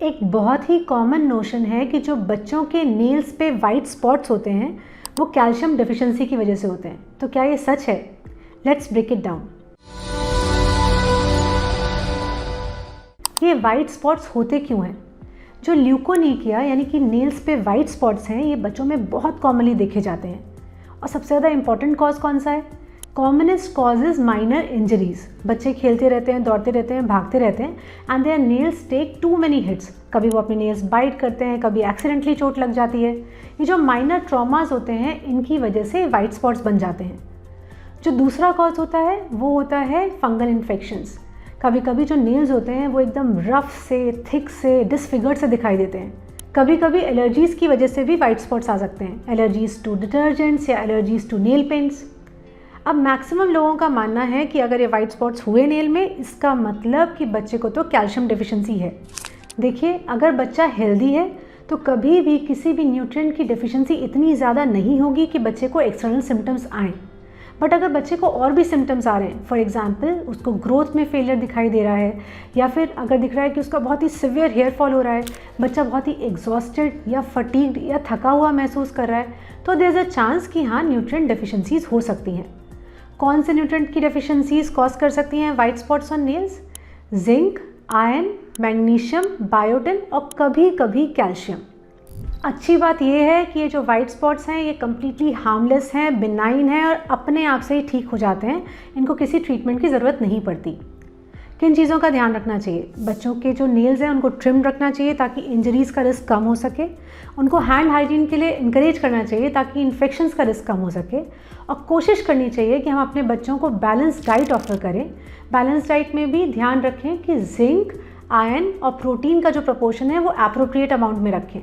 एक बहुत ही common notion है कि जो बच्चों के नेल्स पे वाइट स्पॉट्स होते हैं वो कैल्शियम डेफिशिएंसी की वजह से होते हैं। तो क्या ये सच है? Let's break it down. ये वाइट स्पॉट्स होते क्यों हैं? जो ल्यूकोनीकिया यानी कि नेल्स पे वाइट स्पॉट्स हैं, ये बच्चों में बहुत कॉमनली देखे जाते हैं। और सबसे ज़्यादा इंपॉर्टेंट कॉज कौन सा है? Commonest cause is minor injuries. बच्चे खेलते रहते हैं, दौड़ते रहते हैं, भागते रहते हैं and their nails take too many hits. कभी वो अपने नेल्स बाइट करते हैं, कभी एक्सीडेंटली चोट लग जाती है। ये जो माइनर ट्रॉमास होते हैं, इनकी वजह से वाइट स्पॉट्स बन जाते हैं। जो दूसरा कॉज होता है वो होता है फंगल इन्फेक्शंस। कभी कभी जो नेल्स होते हैं वो एकदम रफ से, थिक से, डिसफिगर्ड से दिखाई देते हैं। कभी कभी एलर्जीज़ की वजह से भी वाइट स्पॉट्स आ सकते हैं, एलर्जीज़ टू डिटर्जेंट्स या एलर्जीज़ टू नेल पेंट्स। अब मैक्सिमम लोगों का मानना है कि अगर ये वाइट स्पॉट्स हुए नेल में, इसका मतलब कि बच्चे को तो कैल्शियम डेफिशिएंसी है। देखिए, अगर बच्चा हेल्दी है तो कभी भी किसी भी न्यूट्रिएंट की डेफिशिएंसी इतनी ज़्यादा नहीं होगी कि बच्चे को एक्सटर्नल सिम्टम्स आएँ। बट अगर बच्चे को और भी सिम्टम्स आ रहे हैं, फॉर एग्जांपल उसको ग्रोथ में फेलियर दिखाई दे रहा है, या फिर अगर दिख रहा है कि उसका बहुत ही सिवियर हेयर फॉल हो रहा है, बच्चा बहुत ही एग्जॉस्टेड या फटीग्ड या थका हुआ महसूस कर रहा है, तो देयर इज़ अ चांस कि हाँ, न्यूट्रिएंट डेफिशिएंसीज हो सकती हैं। कौन से न्यूट्रिएंट की डेफिशिएंसीज कॉज कर सकती हैं white spots on nails? Zinc, iron, magnesium, biotin और कभी कभी कैल्शियम। अच्छी बात यह है कि ये जो वाइट स्पॉट्स हैं ये कम्प्लीटली हार्मलेस हैं, बिनाइन हैं और अपने आप से ही ठीक हो जाते हैं। इनको किसी ट्रीटमेंट की ज़रूरत नहीं पड़ती। किन चीज़ों का ध्यान रखना चाहिए? बच्चों के जो नेल्स हैं उनको ट्रिम रखना चाहिए ताकि इंजरीज़ का रिस्क कम हो सके। उनको हैंड हाइजीन के लिए इंकरेज करना चाहिए ताकि इन्फेक्शंस का रिस्क कम हो सके। और कोशिश करनी चाहिए कि हम अपने बच्चों को बैलेंस डाइट ऑफर करें। बैलेंस डाइट में भी ध्यान रखें कि जिंक, आयरन और प्रोटीन का जो प्रपोर्शन है वो एप्रोप्रिएट अमाउंट में रखें।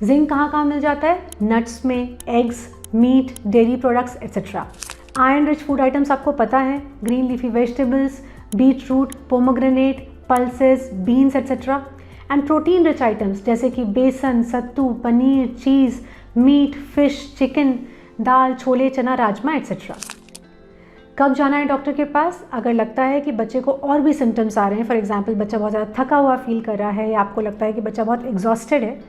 जिंक कहाँ कहाँ मिल जाता है? नट्स में, eggs, meat, dairy products etcetera. Iron rich food items आपको पता है, green leafy vegetables, beetroot, pomegranate, pulses, beans etcetera. And protein rich items जैसे कि besan, sattu, paneer, cheese, meat, fish, chicken, दाल, छोले, चना, राजमा एक्सेट्रा। कब जाना है डॉक्टर के पास? अगर लगता है कि बच्चे को और भी सिम्टम्स आ रहे हैं, फॉर एग्जांपल बच्चा बहुत ज़्यादा थका हुआ फील कर रहा है, या आपको लगता है कि बच्चा बहुत एग्जॉस्टेड है,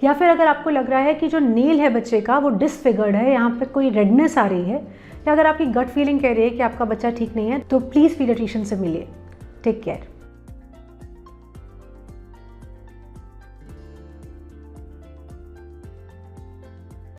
या फिर अगर आपको लग रहा है कि जो नेल है बच्चे का वो डिसफिगर्ड है, यहाँ पे कोई रेडनेस आ रही है, या अगर आपकी गट फीलिंग कह रही है कि आपका बच्चा ठीक नहीं है, तो प्लीज़ पीडियाट्रिशियन से मिलिए। Take care.